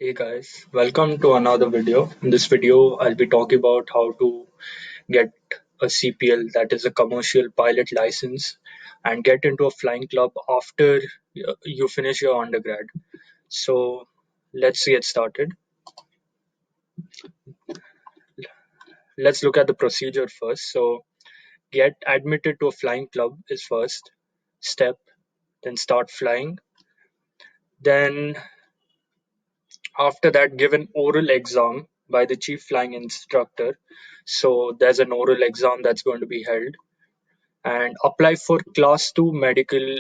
Hey guys, welcome to another video. In this video, I'll be talking about how to get a CPL, that is a commercial pilot license, and get into a flying club after you finish your undergrad. So let's get started. Let's look at the procedure first. So get admitted to a flying club is first step, then start flying. Then after that, give an oral exam by the chief flying instructor. So there's an oral exam that's going to be held, and apply for class 2 medical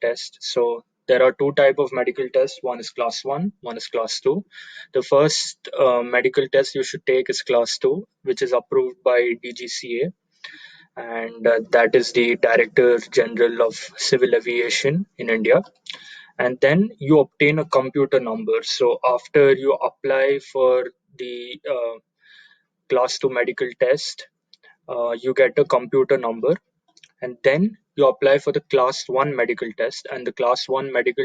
test. So there are two type of medical tests. One is class 1, one is class 2. The first medical test you should take is class 2, which is approved by DGCA, and that is the Director General of Civil Aviation in India. And then you obtain a computer number. So after you apply for the class 2 medical test, you get a computer number, and then you apply for the class 1 medical test, and the class 1 medical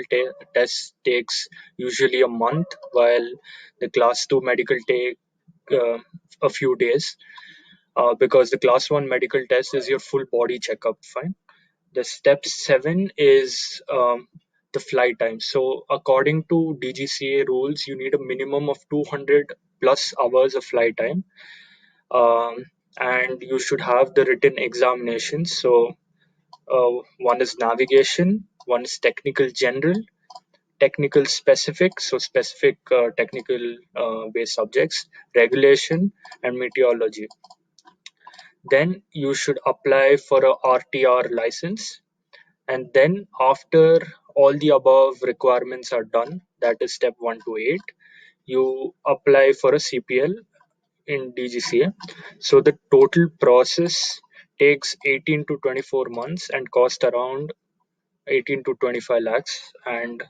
test takes usually a month, while the class 2 medical take uh, a few days, because the class 1 medical test is your full body checkup. Fine. The step 7 is the flight time. So according to DGCA rules, you need a minimum of 200 plus hours of flight time, um, and you should have the written examinations. So one is navigation, one is technical general, technical specific, so specific technical based subjects, regulation, and meteorology. Then you should apply for a RTR license, and then after all the above requirements are done, that is step 1 to 8, you apply for a CPL in DGCA. So the total process takes 18 to 24 months and cost around 18 to 25 lakhs. And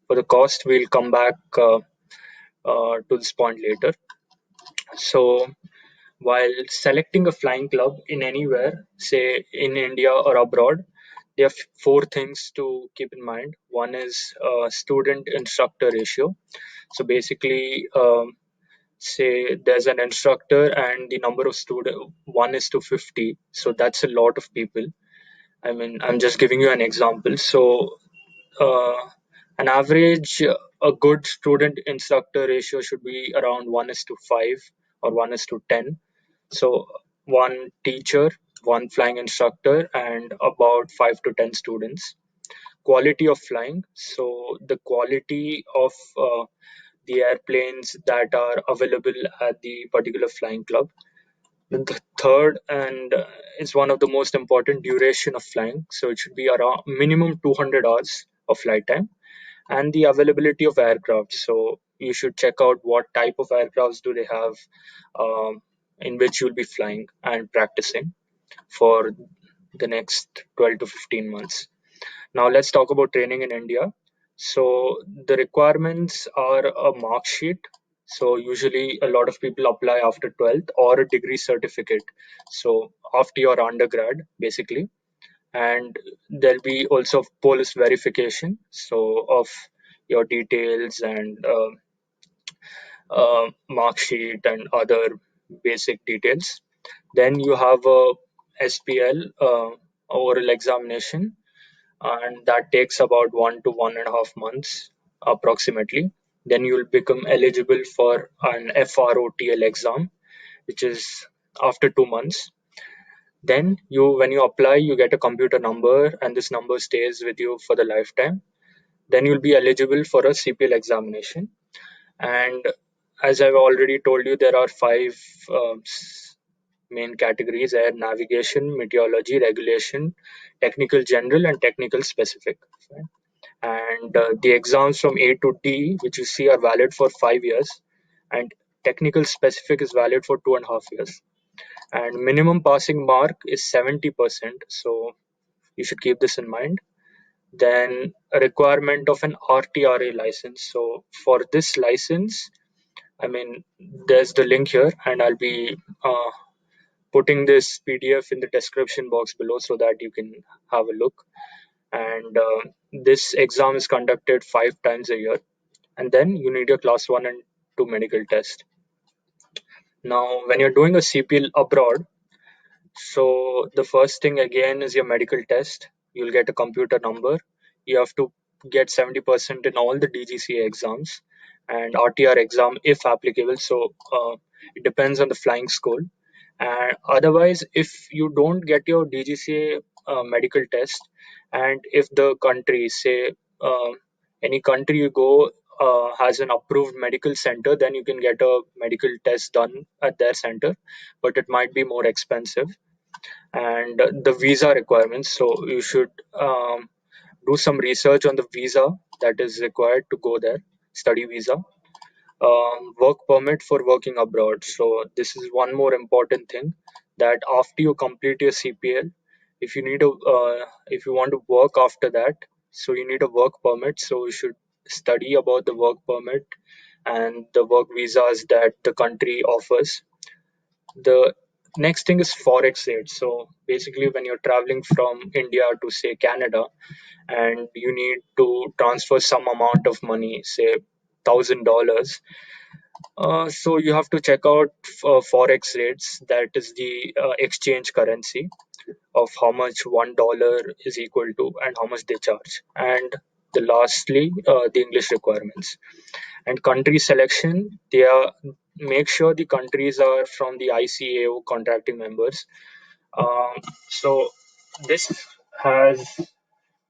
for the cost, we'll come back to this point later. So while selecting a flying club in anywhere, say in India or abroad, there are four things to keep in mind. One is student instructor ratio. So basically, say there's an instructor and the number of student 1 is to 50. So that's a lot of people. I mean, I'm just giving you an example. So uh, an average, a good student instructor ratio should be around 1 is to 5 or 1 is to 10. So one teacher, one flying instructor, and about 5 to 10 students. Quality of flying. So the quality of the airplanes that are available at the particular flying club. Then the third and is one of the most important, duration of flying. So it should be around minimum 200 hours of flight time, and the availability of aircraft. So you should check out what type of aircrafts do they have, in which you'll be flying and practicing for the next 12 to 15 months. Now let's talk about training in India. So the requirements are a mark sheet. So usually a lot of people apply after 12th, or a degree certificate. So after your undergrad, basically. And there'll be also police verification. So of your details and mark sheet and other basic details. Then you have a SPL, oral examination, and that takes about 1 to 1.5 months approximately. Then you will become eligible for an FROTL exam, which is after 2 months. Then when you apply, you get a computer number, and this number stays with you for the lifetime. Then you'll be eligible for a CPL examination. And as I've already told you, there are five main categories: air navigation, meteorology, regulation, technical general, and technical specific. Right? And the exams from A to D, which you see, are valid for 5 years, and technical specific is valid for 2.5 years. And minimum passing mark is 70%. So you should keep this in mind. Then a requirement of an RTRA license. So for this license, I mean, there's the link here, and I'll be putting this PDF in the description box below so that you can have a look. And this exam is conducted 5 times a year. And then you need your class 1 and to medical test. Now, when you're doing a CPL abroad, so the first thing again is your medical test. You'll get a computer number. You have to get 70% in all the DGCA exams and RTR exam if applicable. So it depends on the flying school. And otherwise, if you don't get your DGCA medical test, and if the country, say any country you go has an approved medical center, then you can get a medical test done at their center, but it might be more expensive. And the visa requirements, so you should do some research on the visa that is required to go there, study visa. Work permit for working abroad, so this is one more important thing, that after you complete your CPL, if you need a if you want to work after that, so you need a work permit. So you should study about the work permit and the work visas that the country offers. The next thing is forex rates. So basically, when you're traveling from India to, say, Canada, and you need to transfer some amount of money, say $1,000, so you have to check out forex rates, that is the exchange currency of how much $1 is equal to and how much they charge. And the lastly, the English requirements and country selection. They are, make sure the countries are from the ICAO contracting members. Um, so this has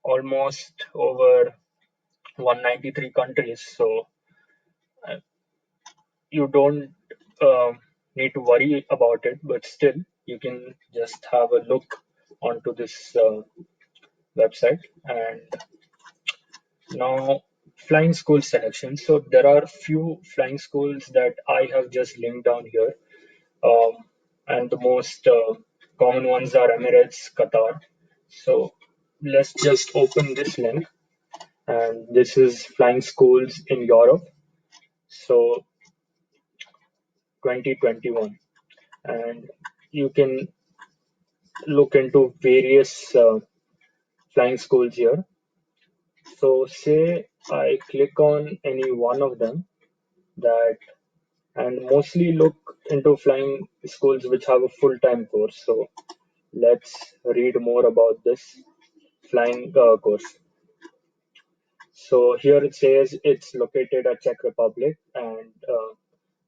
almost over 193 countries. So uh, you don't need to worry about it, but still you can just have a look onto this website. And now, flying school selection. So there are few flying schools that I have just linked down here. Um, and the most common ones are Emirates, Qatar. So let's just open this link, and this is flying schools in Europe. So 2021, and you can look into various flying schools here. So say I click on any one of them, that, and mostly look into flying schools which have a full-time course. So let's read more about this flying course. So here it says it's located at Czech Republic, and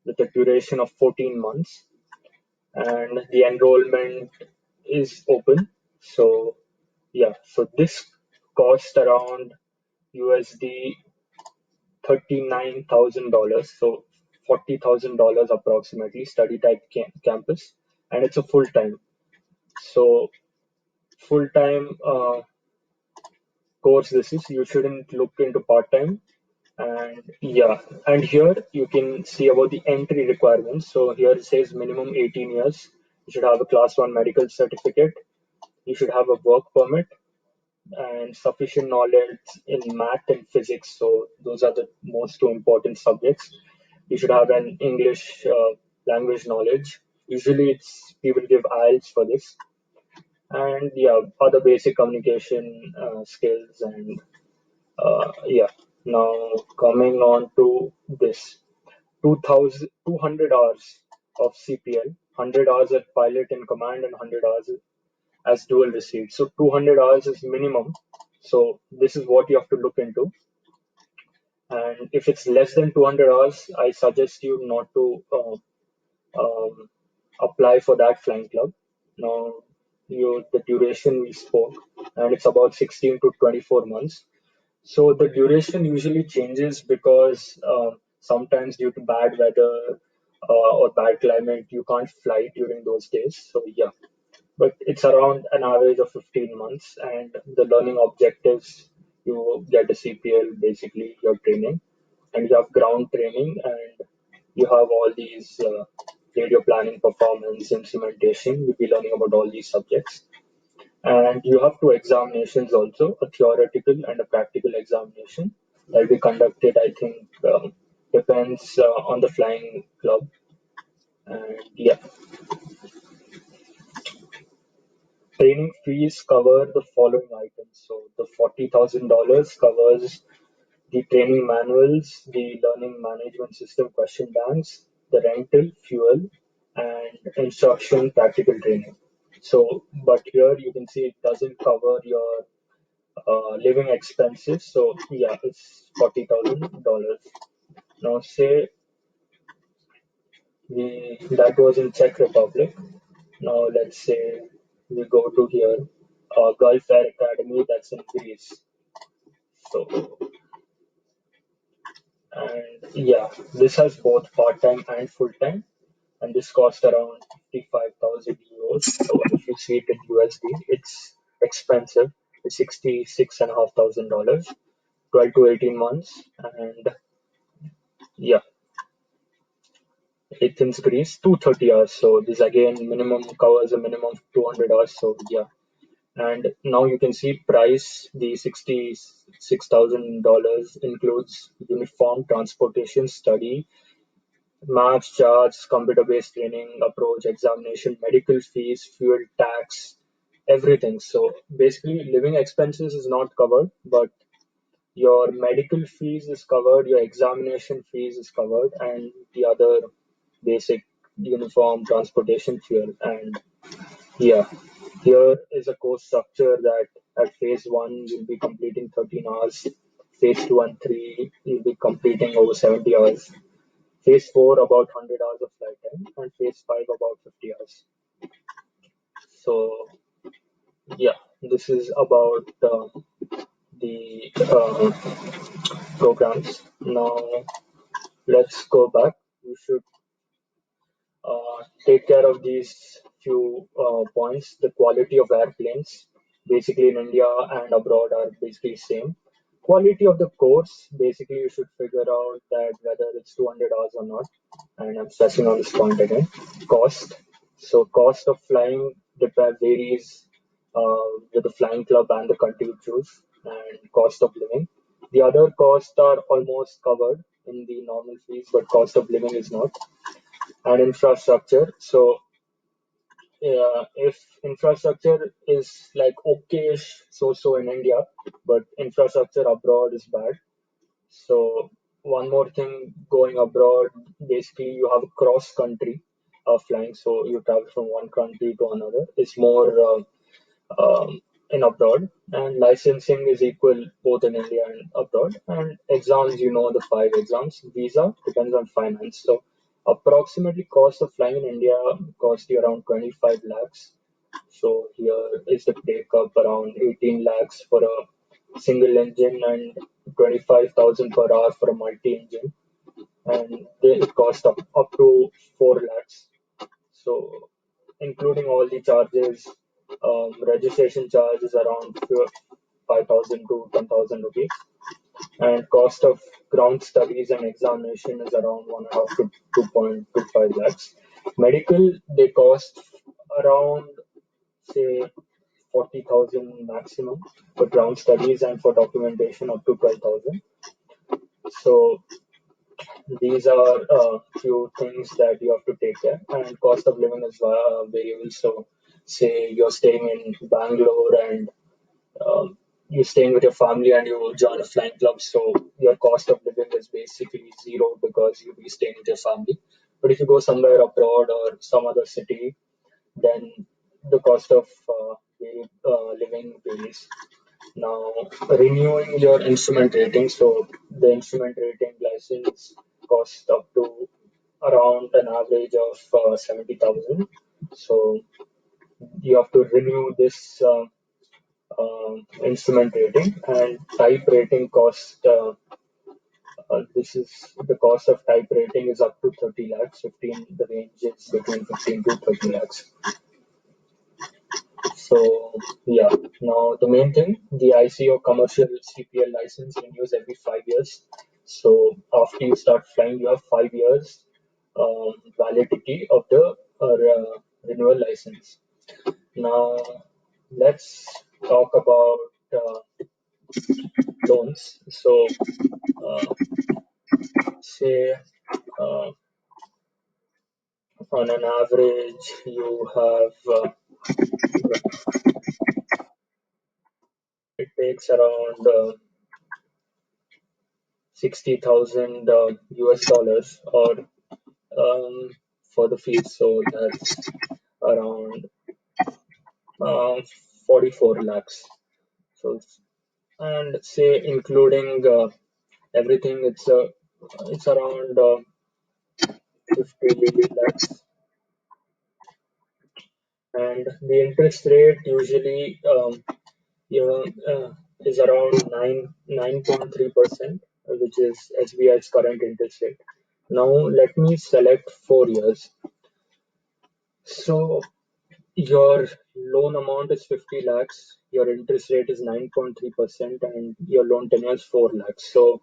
with a duration of 14 months, and the enrollment is open. So yeah, so this cost around USD $39,000, so $40,000 approximately, study type campus, and it's a full time. So full time course this is. You shouldn't look into part time. And yeah, and here you can see about the entry requirements. So here it says minimum 18 years. You should have a class 1 medical certificate. You should have a work permit and sufficient knowledge in math and physics. So those are the most two important subjects. You should have an English language knowledge. Usually, it's people give IELTS for this, and yeah, other basic communication skills. And yeah, now coming on to this 2,200 hours of CPL, 100 hours at pilot and command, and 100 hours as dual receipt. So 200 hours is minimum. So this is what you have to look into. And if it's less than 200 hours, I suggest you not to um, apply for that flying club. Now, the duration we spoke, and it's about 16 to 24 months. So the duration usually changes because sometimes due to bad weather or bad climate, you can't fly during those days. So yeah, but it's around an average of 15 months. And the learning objectives, you get a CPL, basically your training, and you have ground training, and you have all these radio planning, performance, instrumentation. You'll be learning about all these subjects. And you have two examinations also, a theoretical and a practical examination that will be conducted, I think, depends on the flying club. And yeah, training fees cover the following items. So the $40,000 covers the training manuals, the learning management system question banks, the rental, fuel, and instruction practical training. So, but here you can see it doesn't cover your living expenses. So, yeah, it's $40,000. Now, say that was in Czech Republic. Now, let's say we go to here, Gulf Air Academy, that's in Greece. So, and yeah, this has both part time and full time, and this cost around 55,000 euros. So if you see it in USD, it's expensive. It's $66,500, 12 to 18 months, and yeah, Athens, Greece, 230 hours. So this again minimum covers a minimum of 200 hours. So yeah, and now you can see price. The $66,000 includes uniform transportation, study, maths, charts, computer-based training, approach, examination, medical fees, fuel tax, everything. So basically, living expenses is not covered, but your medical fees is covered, your examination fees is covered, and the other basic uniform transportation fuel. And yeah, here is a course structure that at phase one you'll be completing 13 hours, phase two and three you'll be completing over 70 hours, phase 4 about 100 hours of flight time, and phase 5 about 50 hours. So yeah, this is about the programs. Now let's go back. We should take care of these few points. The quality of airplanes, basically in India and abroad, are basically same. Quality of the course, basically you should figure out that whether it's 200 hours or not. And I'm stressing on this point again. Cost. So cost of flying varies with the flying club and the country you choose, and cost of living. The other costs are almost covered in the normal fees, but cost of living is not, and infrastructure. So, if infrastructure is like okayish, so in India, but infrastructure abroad is bad. So, one more thing going abroad, basically, you have cross country flying. So, you travel from one country to another. It's more in abroad, and licensing is equal both in India and abroad. And exams, you know, the five exams. Visa depends on finance. So approximately cost of flying in India cost you around 25 lakhs. So here is the take up around 18 lakhs for a single engine and 25,000 per hour for a multi engine, and it cost up to 4 lakhs. So, including all the charges, registration charge is around 5,000 to 10,000 rupees, and cost of ground studies and examination is around 1.5 to 2.25 lakhs. Medical, they cost around, say, 40,000 maximum for ground studies, and for documentation up to 12,000. So these are few things that you have to take care, and cost of living is variable. So, say you're staying in Bangalore and you're staying with your family and you join a flying club, so your cost of living is basically zero because you'll be staying with your family. But if you go somewhere abroad or some other city, then the cost of living varies. Now, renewing your instrument rating. So, the instrument rating license costs up to around an average of 70,000. So, you have to renew this instrument rating, and type rating cost. This is the cost of type rating is up to 30 lakhs. 15, the range is between 15 to 30 lakhs. So yeah, now the main thing, the ICO commercial CPL license renews every 5 years. So after you start flying, you have 5 years validity of the renewal license. Now let's talk about loans. So uh, say uh, on an average, you have it takes around 60,000 US dollars, or um, for the fees. So that's around uh, 44 lakhs. So, and say including everything, it's around 50 lakhs. And the interest rate usually you know, is around 9.3%, which is SBI's current interest rate. Now let me select 4 years. So your loan amount is 50 lakhs, your interest rate is 9.3%, and your loan tenure is 4 lakhs. So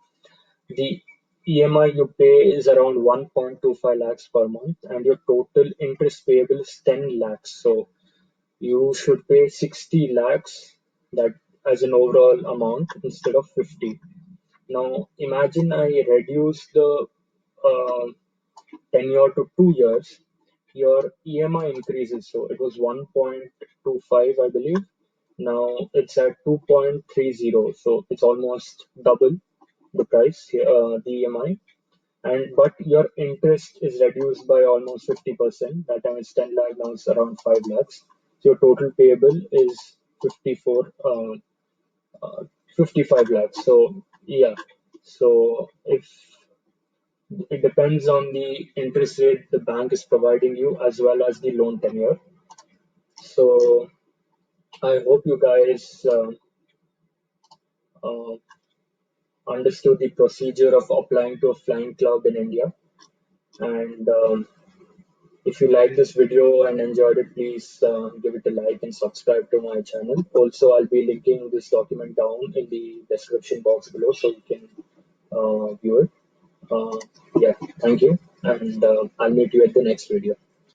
the EMI you pay is around 1.25 lakhs per month, and your total interest payable is 10 lakhs. So you should pay 60 lakhs, that as an overall amount, instead of 50. Now imagine I reduce the uh, tenure to 2 years, your EMI increases. So it was 1.25, I believe. Now it's at 2.30. So it's almost double the price, the EMI. And but your interest is reduced by almost 50%. That time it's 10 lakh, now it's around 5 lakhs. So your total payable is 54, 55 lakhs. So yeah. So if it depends on the interest rate the bank is providing you, as well as the loan tenure. So I hope you guys uh, understood the procedure of applying to a flying club in India. And if you like this video and enjoyed it, please give it a like and subscribe to my channel. Also, I'll be linking this document down in the description box below, so you can view it. Uh, yeah, thank you, and I'll meet you at the next video.